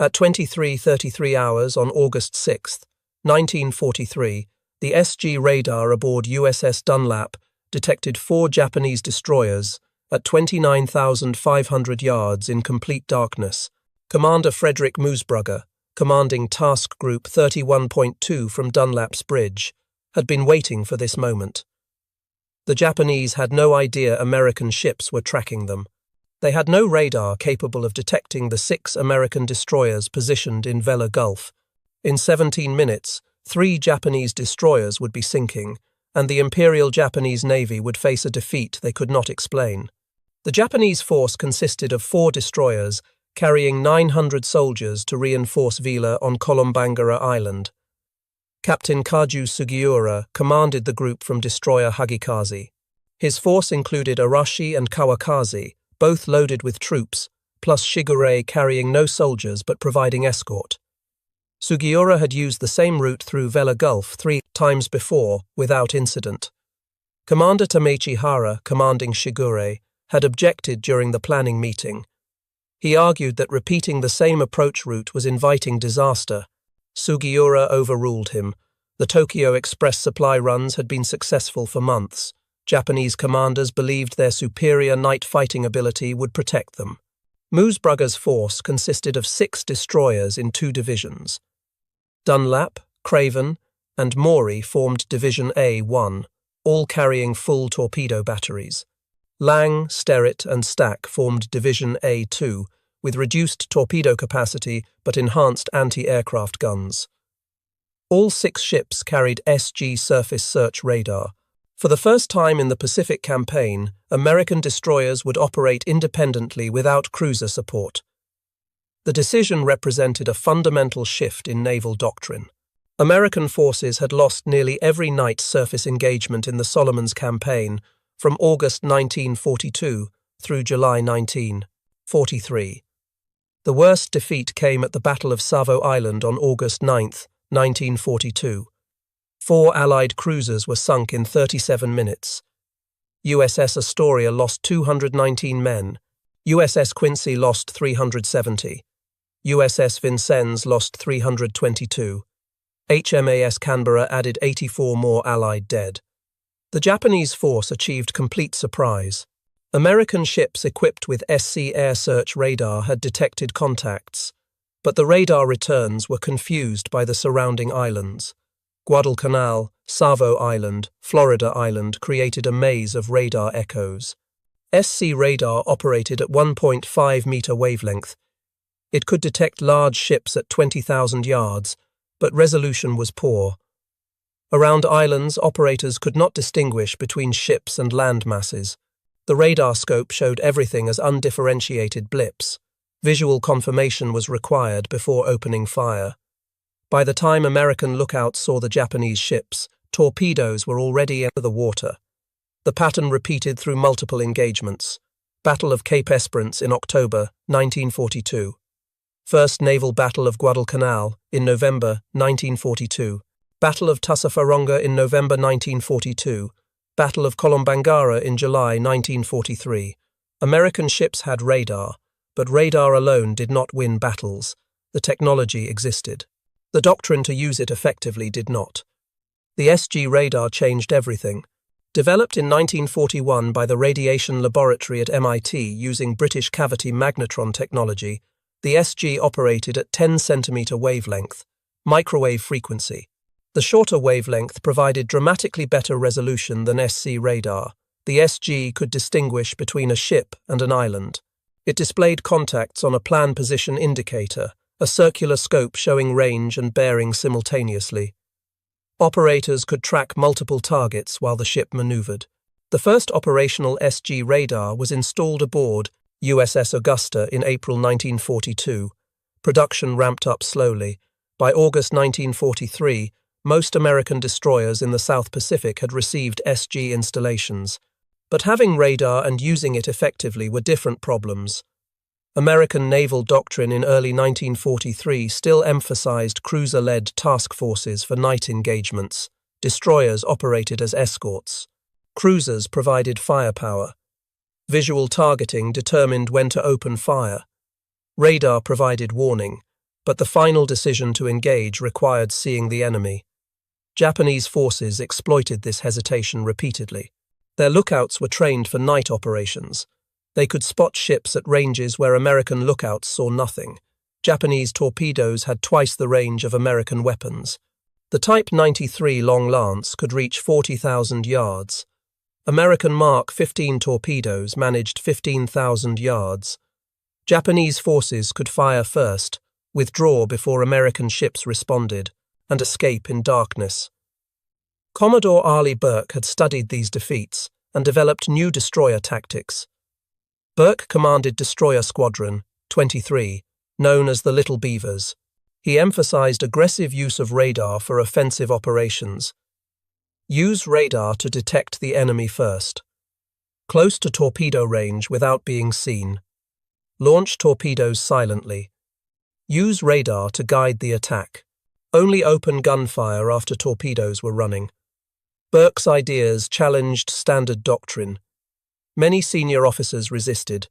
At 23:33 hours on August 6, 1943, the SG radar aboard USS Dunlap detected 4 Japanese destroyers at 29,500 yards in complete darkness. Commander Frederick Moosbrugger, commanding Task Group 31.2 from Dunlap's bridge, had been waiting for this moment. The Japanese had no idea American ships were tracking them. They had no radar capable of detecting the 6 American destroyers positioned in Vella Gulf. In 17 minutes, 3 Japanese destroyers would be sinking, and the Imperial Japanese Navy would face a defeat they could not explain. The Japanese force consisted of 4 destroyers carrying 900 soldiers to reinforce Vila on Kolombangara Island. Captain Kaju Sugiura commanded the group from destroyer Hagikaze. His force included Arashi and Kawakaze, both loaded with troops, plus Shigure carrying no soldiers but providing escort. Sugiura had used the same route through Vella Gulf 3 times before, without incident. Commander Tamechi Hara, commanding Shigure, had objected during the planning meeting. He argued that repeating the same approach route was inviting disaster. Sugiura overruled him. The Tokyo Express supply runs had been successful for months. Japanese commanders believed their superior night fighting ability would protect them. Moosbrugger's force consisted of 6 destroyers in 2 divisions. Dunlap, Craven, and Maury formed Division A-1, all carrying full torpedo batteries. Lang, Sterritt, and Stack formed Division A-2, with reduced torpedo capacity but enhanced anti-aircraft guns. All 6 ships carried SG surface search radar. For the first time in the Pacific campaign, American destroyers would operate independently without cruiser support. The decision represented a fundamental shift in naval doctrine. American forces had lost nearly every night surface engagement in the Solomons campaign from August 1942 through July 1943. The worst defeat came at the Battle of Savo Island on August 9, 1942. 4 Allied cruisers were sunk in 37 minutes. USS Astoria lost 219 men. USS Quincy lost 370. USS Vincennes lost 322. HMAS Canberra added 84 more Allied dead. The Japanese force achieved complete surprise. American ships equipped with SC air search radar had detected contacts, but the radar returns were confused by the surrounding islands. Guadalcanal, Savo Island, Florida Island created a maze of radar echoes. SC radar operated at 1.5-meter wavelength. It could detect large ships at 20,000 yards, but resolution was poor. Around islands, operators could not distinguish between ships and land masses. The radar scope showed everything as undifferentiated blips. Visual confirmation was required before opening fire. By the time American lookouts saw the Japanese ships, torpedoes were already into the water. The pattern repeated through multiple engagements. Battle of Cape Esperance in October 1942. First Naval Battle of Guadalcanal in November 1942. Battle of Tassafaronga in November 1942. Battle of Kolombangara in July 1943. American ships had radar, but radar alone did not win battles. The technology existed. The doctrine to use it effectively did not. The SG radar changed everything. Developed in 1941 by the Radiation Laboratory at MIT using British cavity magnetron technology, the SG operated at 10-centimeter wavelength, microwave frequency. The shorter wavelength provided dramatically better resolution than SC radar. The SG could distinguish between a ship and an island. It displayed contacts on a plan position indicator, a circular scope showing range and bearing simultaneously. Operators could track multiple targets while the ship maneuvered. The first operational SG radar was installed aboard USS Augusta in April 1942. Production ramped up slowly. By August 1943, most American destroyers in the South Pacific had received SG installations. But having radar and using it effectively were different problems. American naval doctrine in early 1943 still emphasized cruiser-led task forces for night engagements. Destroyers operated as escorts. Cruisers provided firepower. Visual targeting determined when to open fire. Radar provided warning. but the final decision to engage required seeing the enemy. Japanese forces exploited this hesitation repeatedly. Their lookouts were trained for night operations. They could spot ships at ranges where American lookouts saw nothing. Japanese torpedoes had twice the range of American weapons. The Type 93 Long Lance could reach 40,000 yards. American Mark 15 torpedoes managed 15,000 yards. Japanese forces could fire first, withdraw before American ships responded, and escape in darkness. Commodore Arleigh Burke had studied these defeats and developed new destroyer tactics. Burke commanded Destroyer Squadron 23, known as the Little Beavers. He emphasized aggressive use of radar for offensive operations. Use radar to detect the enemy first. Close to torpedo range without being seen. Launch torpedoes silently. Use radar to guide the attack. Only open gunfire after torpedoes were running. Burke's ideas challenged standard doctrine. Many senior officers resisted.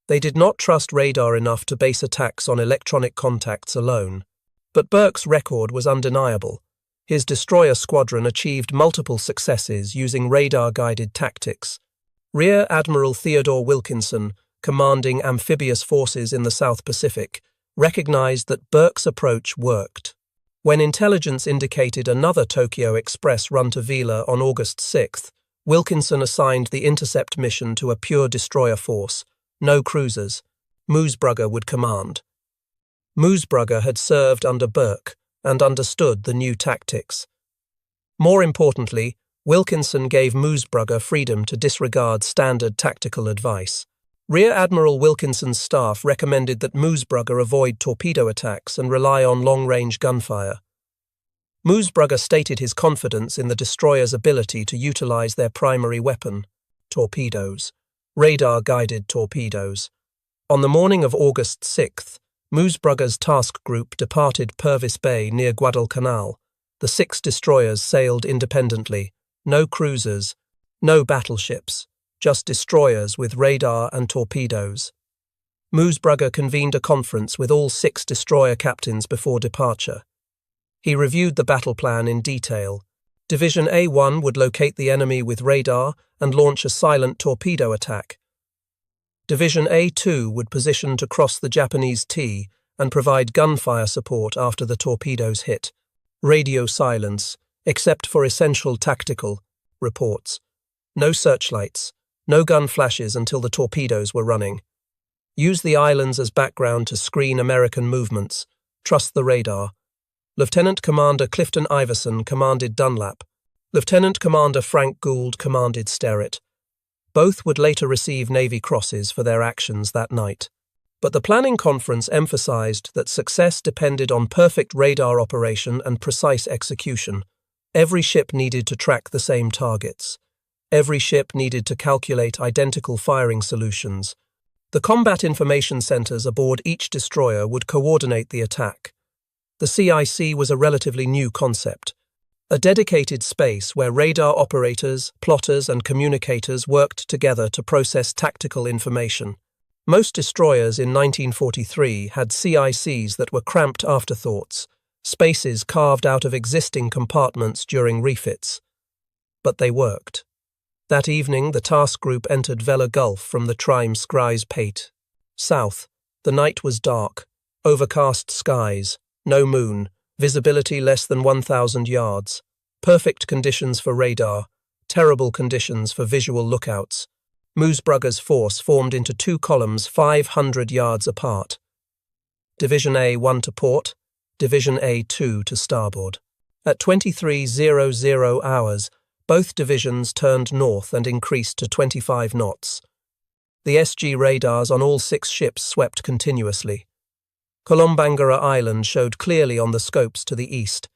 They did not trust radar enough to base attacks on electronic contacts alone. But Burke's record was undeniable. His destroyer squadron achieved multiple successes using radar-guided tactics. Rear Admiral Theodore Wilkinson, commanding amphibious forces in the South Pacific, recognized that Burke's approach worked. When intelligence indicated another Tokyo Express run to Vila on August 6th, Wilkinson assigned the intercept mission to a pure destroyer force, no cruisers. Moosbrugger would command. Moosbrugger had served under Burke and understood the new tactics. More importantly, Wilkinson gave Moosbrugger freedom to disregard standard tactical advice. Rear Admiral Wilkinson's staff recommended that Moosbrugger avoid torpedo attacks and rely on long-range gunfire. Moosbrugger stated his confidence in the destroyer's ability to utilize their primary weapon, torpedoes, radar-guided torpedoes. On the morning of August 6th, Moosbrugger's task group departed Purvis Bay near Guadalcanal. The 6 destroyers sailed independently, no cruisers, no battleships. Just destroyers with radar and torpedoes. Moosbrugger convened a conference with all 6 destroyer captains before departure. He reviewed the battle plan in detail. Division A1 would locate the enemy with radar and launch a silent torpedo attack. Division A2 would position to cross the Japanese T and provide gunfire support after the torpedoes hit. Radio silence, except for essential tactical reports. No searchlights. No gun flashes until the torpedoes were running. Use the islands as background to screen American movements. Trust the radar. Lieutenant Commander Clifton Iverson commanded Dunlap. Lieutenant Commander Frank Gould commanded Sterrett. Both would later receive Navy Crosses for their actions that night. But the planning conference emphasized that success depended on perfect radar operation and precise execution. Every ship needed to track the same targets. Every ship needed to calculate identical firing solutions. The combat information centers aboard each destroyer would coordinate the attack. The CIC was a relatively new concept, a dedicated space where radar operators, plotters, and communicators worked together to process tactical information. Most destroyers in 1943 had CICs that were cramped afterthoughts, spaces carved out of existing compartments during refits. But they worked. That evening, the task group entered Vela Gulf from the Trime Skry's Pate. South, the night was dark, overcast skies, no moon, visibility less than 1,000 yards, perfect conditions for radar, terrible conditions for visual lookouts. Moosbrugger's force formed into 2 columns 500 yards apart. Division A1 to port, Division A2 to starboard. At 23:00 hours, both divisions turned north and increased to 25 knots. The SG radars on all 6 ships swept continuously. Kolombangara Island showed clearly on the scopes to the east,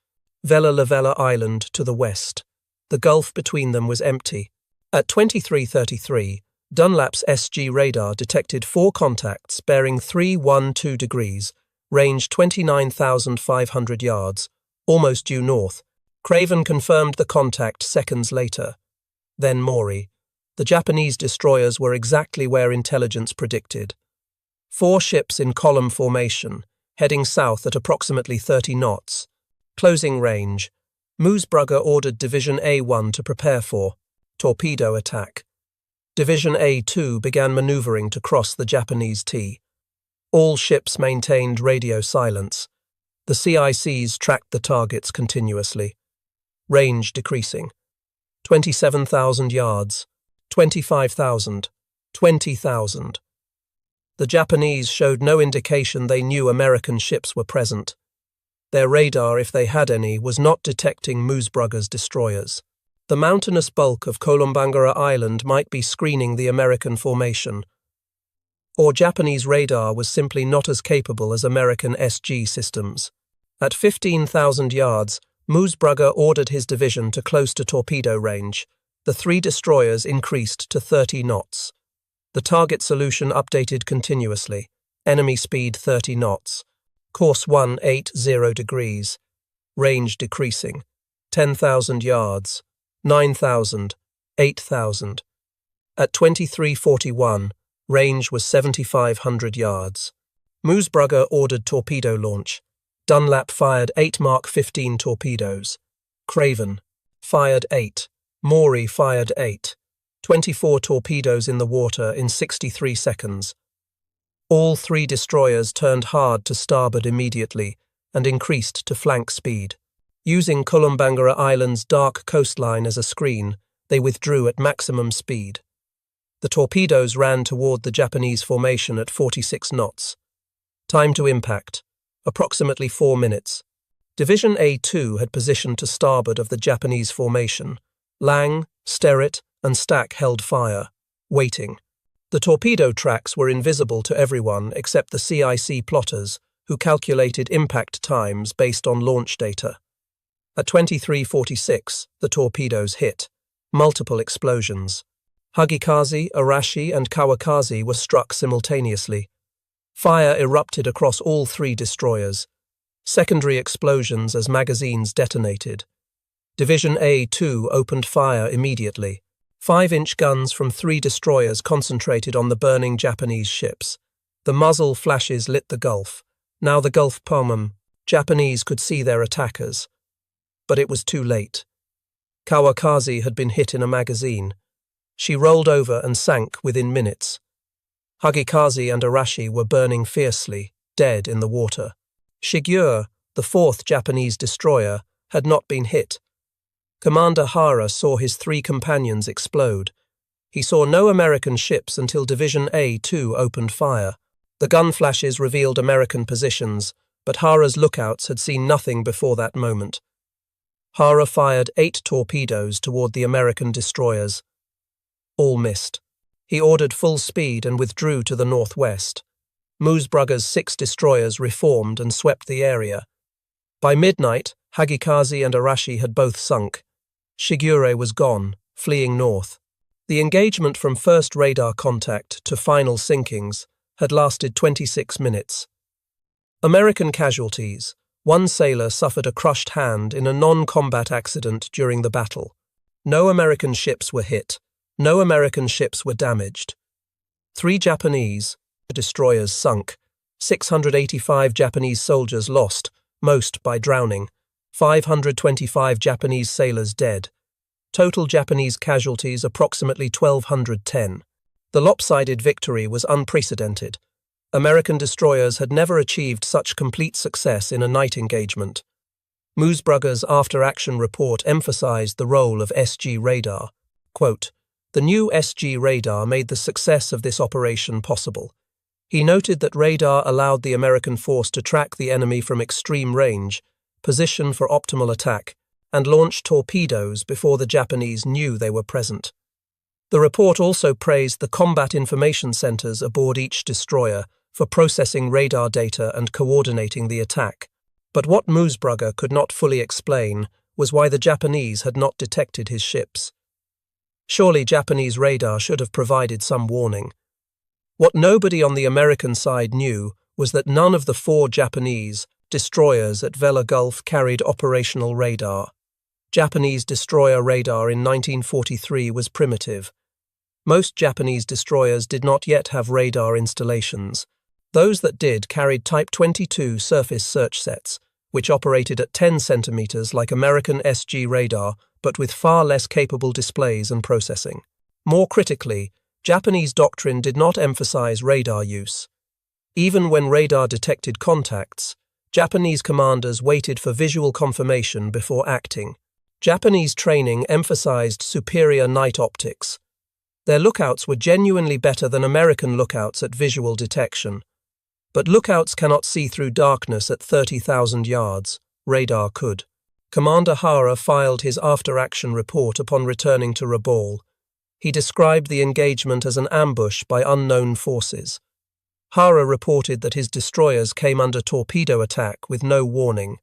Vela Lavella Island to the west. The gulf between them was empty. At 23:33, Dunlap's SG radar detected 4 contacts bearing 312 degrees, range 29,500 yards, almost due north. Craven confirmed the contact seconds later. Then Maury. The Japanese destroyers were exactly where intelligence predicted. 4 ships in column formation, heading south at approximately 30 knots. Closing range. Moosbrugger ordered Division A1 to prepare for torpedo attack. Division A2 began maneuvering to cross the Japanese T. All ships maintained radio silence. The CICs tracked the targets continuously. Range decreasing. 27,000 yards, 25,000, 20,000. The Japanese showed no indication they knew American ships were present. Their radar, if they had any, was not detecting Moosbrugger's destroyers. The mountainous bulk of Kolombangara Island might be screening the American formation. Or Japanese radar was simply not as capable as American SG systems. At 15,000 yards, Moosbrugger ordered his division to close to torpedo range. The 3 destroyers increased to 30 knots. The target solution updated continuously. Enemy speed 30 knots. Course 180 degrees. Range decreasing. 10,000 yards. 9,000. 8,000. At 23:41, range was 7,500 yards. Moosbrugger ordered torpedo launch. Dunlap fired 8 Mark 15 torpedoes. Craven fired 8. Maury fired 8. 24 torpedoes in the water in 63 seconds. All 3 destroyers turned hard to starboard immediately and increased to flank speed. Using Kolombangara Island's dark coastline as a screen, they withdrew at maximum speed. The torpedoes ran toward the Japanese formation at 46 knots. Time to impact. Approximately 4 minutes. Division A2 had positioned to starboard of the Japanese formation. Lang, Sterritt, and Stack held fire, waiting. The torpedo tracks were invisible to everyone except the CIC plotters, who calculated impact times based on launch data. At 23:46, the torpedoes hit. Multiple explosions. Hagikaze, Arashi, and Kawakaze were struck simultaneously. Fire erupted across all 3 destroyers. Secondary explosions as magazines detonated. Division A2 opened fire immediately. 5-inch guns from 3 destroyers concentrated on the burning Japanese ships. The muzzle flashes lit the Gulf. Now the Gulf Pomum. Japanese could see their attackers. But it was too late. Kawakaze had been hit in a magazine. She rolled over and sank within minutes. Hagikaze and Arashi were burning fiercely, dead in the water. Shigure, the 4th Japanese destroyer, had not been hit. Commander Hara saw his 3 companions explode. He saw no American ships until Division A2 opened fire. The gun flashes revealed American positions, but Hara's lookouts had seen nothing before that moment. Hara fired 8 torpedoes toward the American destroyers. All missed. He ordered full speed and withdrew to the northwest. Moosbrugger's 6 destroyers reformed and swept the area. By midnight, Hagikaze and Arashi had both sunk. Shigure was gone, fleeing north. The engagement from first radar contact to final sinkings had lasted 26 minutes. American casualties. 1 sailor suffered a crushed hand in a non-combat accident during the battle. No American ships were hit. No American ships were damaged. 3 Japanese destroyers sunk. 685 Japanese soldiers lost, most by drowning. 525 Japanese sailors dead. Total Japanese casualties approximately 1,210. The lopsided victory was unprecedented. American destroyers had never achieved such complete success in a night engagement. Moosbrugger's after-action report emphasized the role of SG radar. Quote, "The new SG radar made the success of this operation possible. He noted that radar allowed the American force to track the enemy from extreme range, position for optimal attack, and launch torpedoes before the Japanese knew they were present." The report also praised the combat information centers aboard each destroyer for processing radar data and coordinating the attack. But what Moosbrugger could not fully explain was why the Japanese had not detected his ships. Surely Japanese radar should have provided some warning. What nobody on the American side knew was that none of the 4 Japanese destroyers at Vella Gulf carried operational radar. Japanese destroyer radar in 1943 was primitive. Most Japanese destroyers did not yet have radar installations. Those that did carried Type 22 surface search sets, which operated at 10 centimeters like American SG radar, but with far less capable displays and processing. More critically, Japanese doctrine did not emphasize radar use. Even when radar detected contacts, Japanese commanders waited for visual confirmation before acting. Japanese training emphasized superior night optics. Their lookouts were genuinely better than American lookouts at visual detection. But lookouts cannot see through darkness at 30,000 yards. Radar could. Commander Hara filed his after-action report upon returning to Rabaul. He described the engagement as an ambush by unknown forces. Hara reported that his destroyers came under torpedo attack with no warning.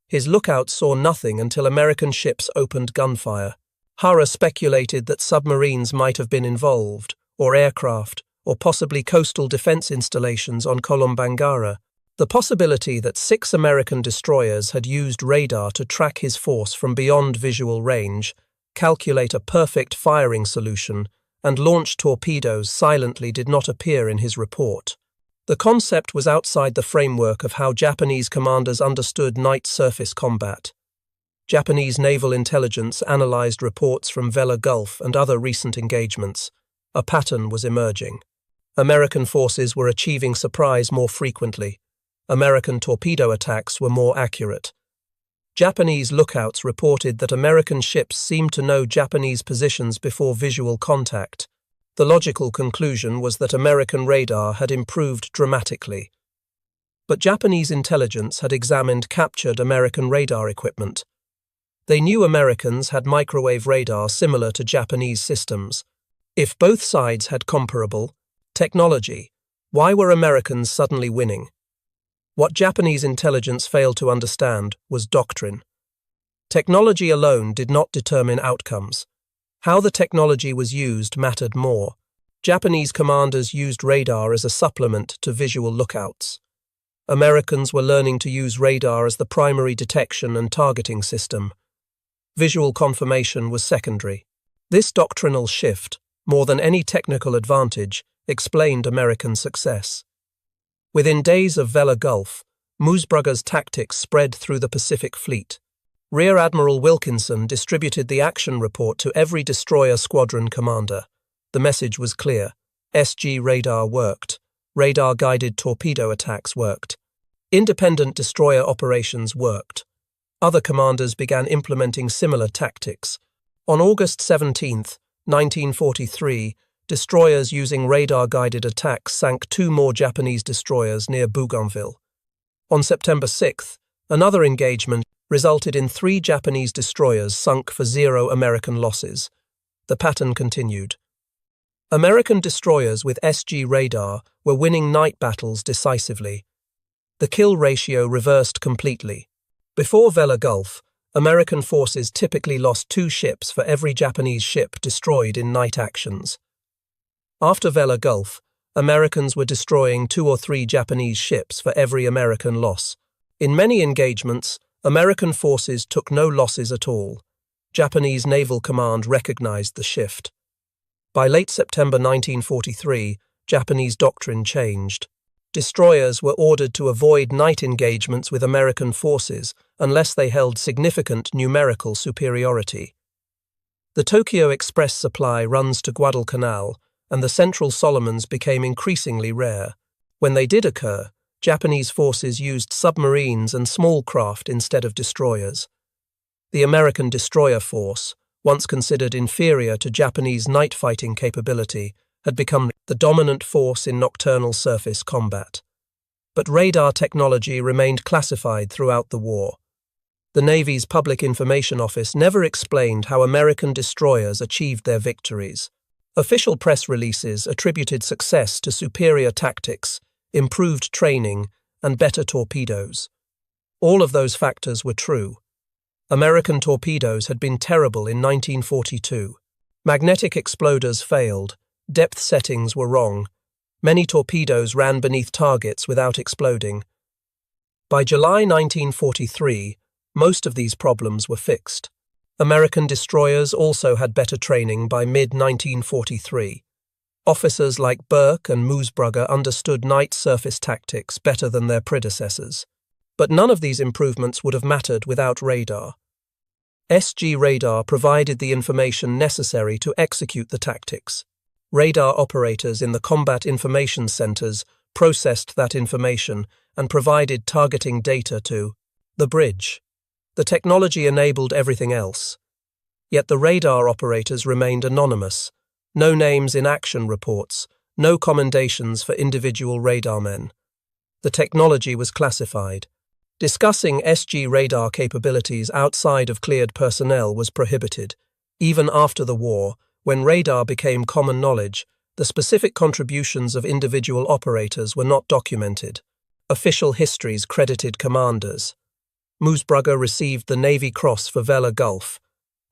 His lookouts saw nothing until American ships opened gunfire. Hara speculated that submarines might have been involved, or aircraft, or possibly coastal defense installations on Kolombangara. The possibility that 6 American destroyers had used radar to track his force from beyond visual range, calculate a perfect firing solution, and launch torpedoes silently did not appear in his report. The concept was outside the framework of how Japanese commanders understood night surface combat. Japanese naval intelligence analyzed reports from Vella Gulf and other recent engagements. A pattern was emerging. American forces were achieving surprise more frequently. American torpedo attacks were more accurate. Japanese lookouts reported that American ships seemed to know Japanese positions before visual contact. The logical conclusion was that American radar had improved dramatically. But Japanese intelligence had examined captured American radar equipment. They knew Americans had microwave radar similar to Japanese systems. If both sides had comparable technology, why were Americans suddenly winning? What Japanese intelligence failed to understand was doctrine. Technology alone did not determine outcomes. How the technology was used mattered more. Japanese commanders used radar as a supplement to visual lookouts. Americans were learning to use radar as the primary detection and targeting system. Visual confirmation was secondary. This doctrinal shift, more than any technical advantage, explained American success. Within days of Vella Gulf, Moosbrugger's tactics spread through the Pacific Fleet. Rear Admiral Wilkinson distributed the action report to every destroyer squadron commander. The message was clear. SG radar worked. Radar-guided torpedo attacks worked. Independent destroyer operations worked. Other commanders began implementing similar tactics. On August 17, 1943, destroyers using radar-guided attacks sank 2 more Japanese destroyers near Bougainville. On September 6, another engagement resulted in 3 Japanese destroyers sunk for 0 American losses. The pattern continued. American destroyers with SG radar were winning night battles decisively. The kill ratio reversed completely. Before Vella Gulf, American forces typically lost 2 ships for every Japanese ship destroyed in night actions. After Vella Gulf, Americans were destroying 2 or 3 Japanese ships for every American loss. In many engagements, American forces took no losses at all. Japanese Naval Command recognized the shift. By late September 1943, Japanese doctrine changed. Destroyers were ordered to avoid night engagements with American forces unless they held significant numerical superiority. The Tokyo Express supply runs to Guadalcanal, and the Central Solomons became increasingly rare. When they did occur, Japanese forces used submarines and small craft instead of destroyers. The American destroyer force, once considered inferior to Japanese night fighting capability, had become the dominant force in nocturnal surface combat. But radar technology remained classified throughout the war. The Navy's Public Information Office never explained how American destroyers achieved their victories. Official press releases attributed success to superior tactics, improved training, and better torpedoes. All of those factors were true. American torpedoes had been terrible in 1942. Magnetic exploders failed, depth settings were wrong, many torpedoes ran beneath targets without exploding. By July 1943, most of these problems were fixed. American destroyers also had better training by mid-1943. Officers like Burke and Moosbrugger understood night surface tactics better than their predecessors. But none of these improvements would have mattered without radar. SG radar provided the information necessary to execute the tactics. Radar operators in the combat information centers processed that information and provided targeting data to the bridge. The technology enabled everything else. Yet the radar operators remained anonymous. No names in action reports, no commendations for individual radarmen. The technology was classified. Discussing SG radar capabilities outside of cleared personnel was prohibited. Even after the war, when radar became common knowledge, the specific contributions of individual operators were not documented. Official histories credited commanders. Moosbrugger received the Navy Cross for Vella Gulf.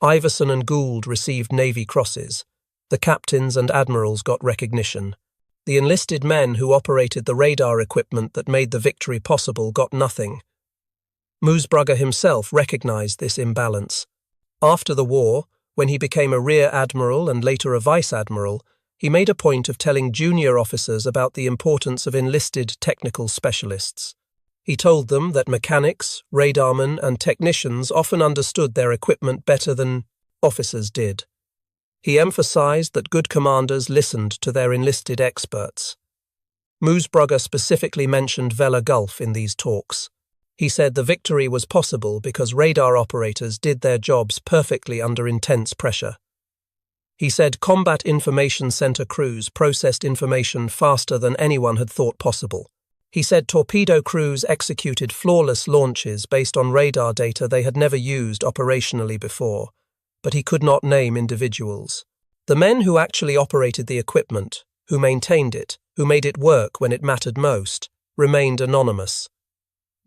Iverson and Gould received Navy Crosses. The captains and admirals got recognition. The enlisted men who operated the radar equipment that made the victory possible got nothing. Moosbrugger himself recognized this imbalance. After the war, when he became a rear admiral and later a vice admiral, he made a point of telling junior officers about the importance of enlisted technical specialists. He told them that mechanics, radarmen, and technicians often understood their equipment better than officers did. He emphasized that good commanders listened to their enlisted experts. Moosbrugger specifically mentioned Vella Gulf in these talks. He said the victory was possible because radar operators did their jobs perfectly under intense pressure. He said combat information center crews processed information faster than anyone had thought possible. He said torpedo crews executed flawless launches based on radar data they had never used operationally before, but he could not name individuals. The men who actually operated the equipment, who maintained it, who made it work when it mattered most, remained anonymous.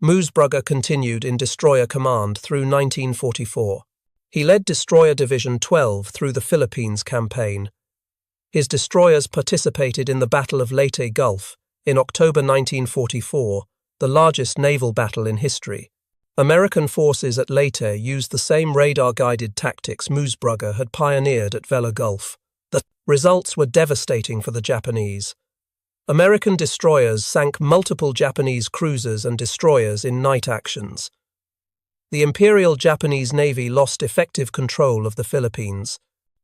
Moosbrugger continued in Destroyer Command through 1944. He led Destroyer Division 12 through the Philippines campaign. His destroyers participated in the Battle of Leyte Gulf in October 1944, the largest naval battle in history. American forces at Leyte used the same radar-guided tactics Moosbrugger had pioneered at Vella Gulf. The results were devastating for the Japanese. American destroyers sank multiple Japanese cruisers and destroyers in night actions. The Imperial Japanese Navy lost effective control of the Philippines.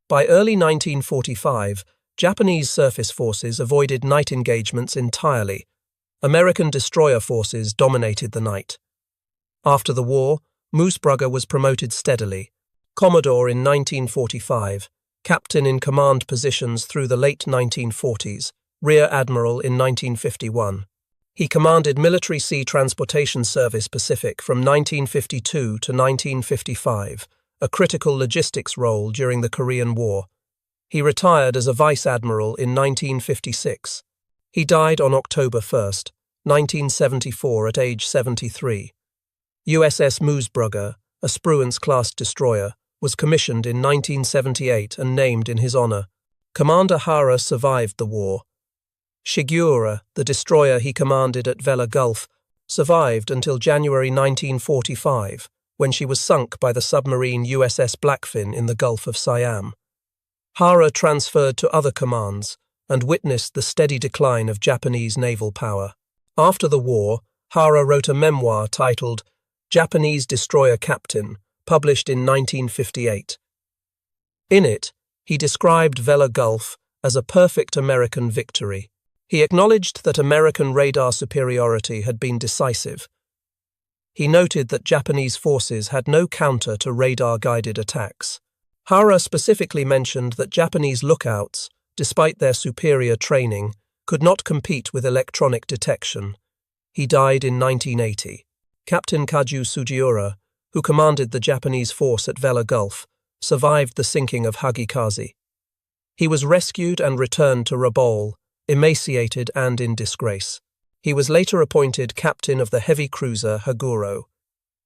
By early 1945, Japanese surface forces avoided night engagements entirely. American destroyer forces dominated the night. After the war, Moosbrugger was promoted steadily. Commodore in 1945, captain in command positions through the late 1940s, Rear Admiral in 1951. He commanded Military Sea Transportation Service Pacific from 1952 to 1955, a critical logistics role during the Korean War. He retired as a Vice Admiral in 1956. He died on October 1, 1974 at age 73. USS Moosbrugger, a Spruance-class destroyer, was commissioned in 1978 and named in his honor. Commander Hara survived the war. Shigura, the destroyer he commanded at Vella Gulf, survived until January 1945, when she was sunk by the submarine USS Blackfin in the Gulf of Siam. Hara transferred to other commands and witnessed the steady decline of Japanese naval power. After the war, Hara wrote a memoir titled Japanese Destroyer Captain, published in 1958. In it, he described Vella Gulf as a perfect American victory. He acknowledged that American radar superiority had been decisive. He noted that Japanese forces had no counter to radar-guided attacks. Hara specifically mentioned that Japanese lookouts, despite their superior training, could not compete with electronic detection. He died in 1980. Captain Kaju Sugiura, who commanded the Japanese force at Vella Gulf, survived the sinking of Hagikaze. He was rescued and returned to Rabaul, emaciated and in disgrace. He was later appointed captain of the heavy cruiser Haguro.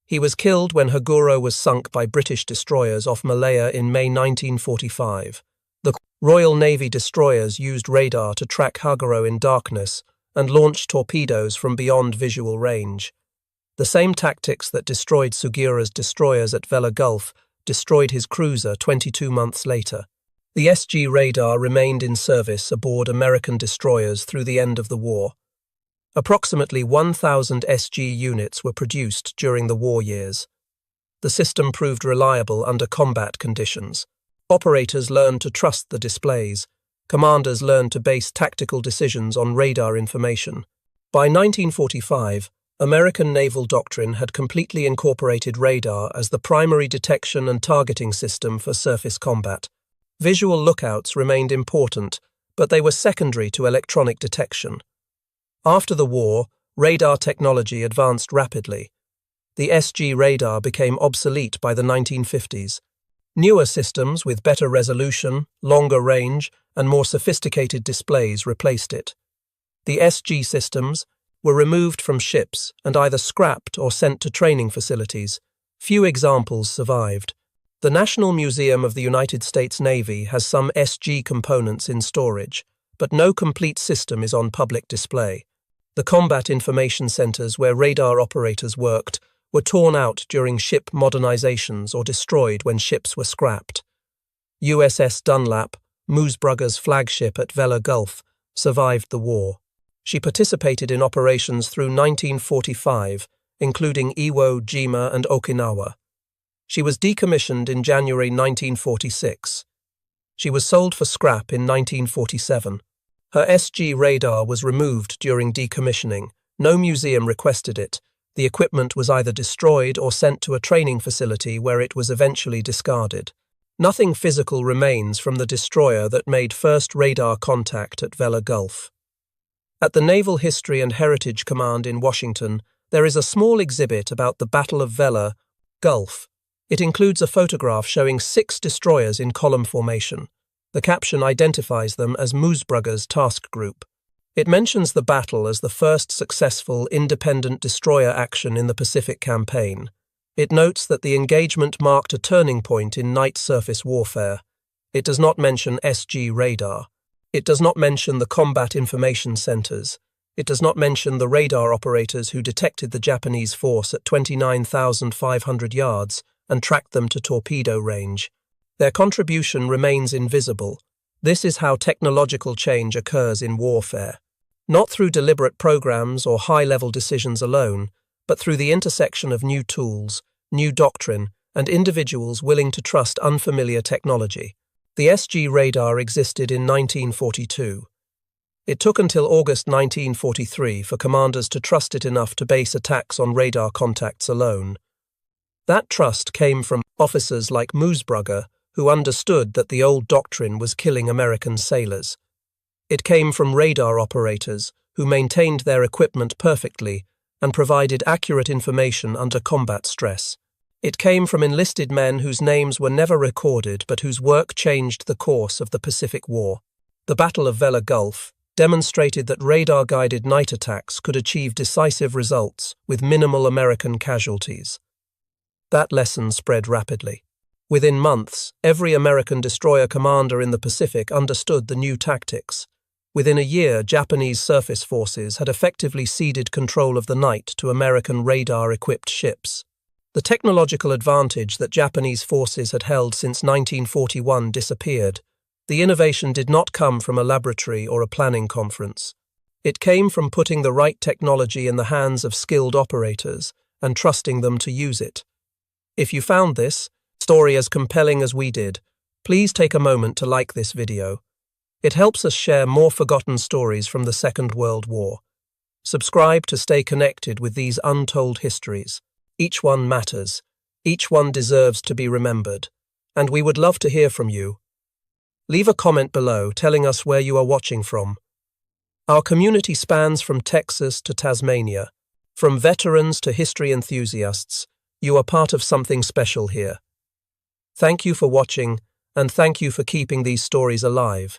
He was killed when Haguro was sunk by British destroyers off Malaya in May 1945. The Royal Navy destroyers used radar to track Haguro in darkness and launched torpedoes from beyond visual range. The same tactics that destroyed Sugiura's destroyers at Vella Gulf destroyed his cruiser 22 months later. The SG radar remained in service aboard American destroyers through the end of the war. Approximately 1,000 SG units were produced during the war years. The system proved reliable under combat conditions. Operators learned to trust the displays. Commanders learned to base tactical decisions on radar information. By 1945, American naval doctrine had completely incorporated radar as the primary detection and targeting system for surface combat. Visual lookouts remained important, but they were secondary to electronic detection. After the war, radar technology advanced rapidly. The SG radar became obsolete by the 1950s. Newer systems with better resolution, longer range, and more sophisticated displays replaced it. The SG systems were removed from ships and either scrapped or sent to training facilities. Few examples survived. The National Museum of the United States Navy has some SG components in storage, but no complete system is on public display. The combat information centers where radar operators worked were torn out during ship modernizations or destroyed when ships were scrapped. USS Dunlap, Moosbrugger's flagship at Vella Gulf, survived the war. She participated in operations through 1945, including Iwo Jima and Okinawa. She was decommissioned in January 1946. She was sold for scrap in 1947. Her SG radar was removed during decommissioning. No museum requested it. The equipment was either destroyed or sent to a training facility where it was eventually discarded. Nothing physical remains from the destroyer that made first radar contact at Vella Gulf. At the Naval History and Heritage Command in Washington, there is a small exhibit about the Battle of Vella Gulf. It includes a photograph showing 6 destroyers in column formation. The caption identifies them as Moosbrugger's task group. It mentions the battle as the first successful independent destroyer action in the Pacific Campaign. It notes that the engagement marked a turning point in night surface warfare. It does not mention SG radar. It does not mention the combat information centers. It does not mention the radar operators who detected the Japanese force at 29,500 yards and tracked them to torpedo range. Their contribution remains invisible. This is how technological change occurs in warfare. Not through deliberate programs or high-level decisions alone, but through the intersection of new tools, new doctrine, and individuals willing to trust unfamiliar technology. The SG radar existed in 1942. It took until August 1943 for commanders to trust it enough to base attacks on radar contacts alone. That trust came from officers like Moosbrugger, who understood that the old doctrine was killing American sailors. It came from radar operators, who maintained their equipment perfectly and provided accurate information under combat stress. It came from enlisted men whose names were never recorded but whose work changed the course of the Pacific War. The Battle of Vella Gulf demonstrated that radar-guided night attacks could achieve decisive results with minimal American casualties. That lesson spread rapidly. Within months, every American destroyer commander in the Pacific understood the new tactics. Within a year, Japanese surface forces had effectively ceded control of the night to American radar-equipped ships. The technological advantage that Japanese forces had held since 1941 disappeared. The innovation did not come from a laboratory or a planning conference. It came from putting the right technology in the hands of skilled operators and trusting them to use it. If you found this story as compelling as we did, please take a moment to like this video. It helps us share more forgotten stories from the Second World War. Subscribe to stay connected with these untold histories. Each one matters. Each one deserves to be remembered. And we would love to hear from you. Leave a comment below telling us where you are watching from. Our community spans from Texas to Tasmania. From veterans to history enthusiasts, you are part of something special here. Thank you for watching, and thank you for keeping these stories alive.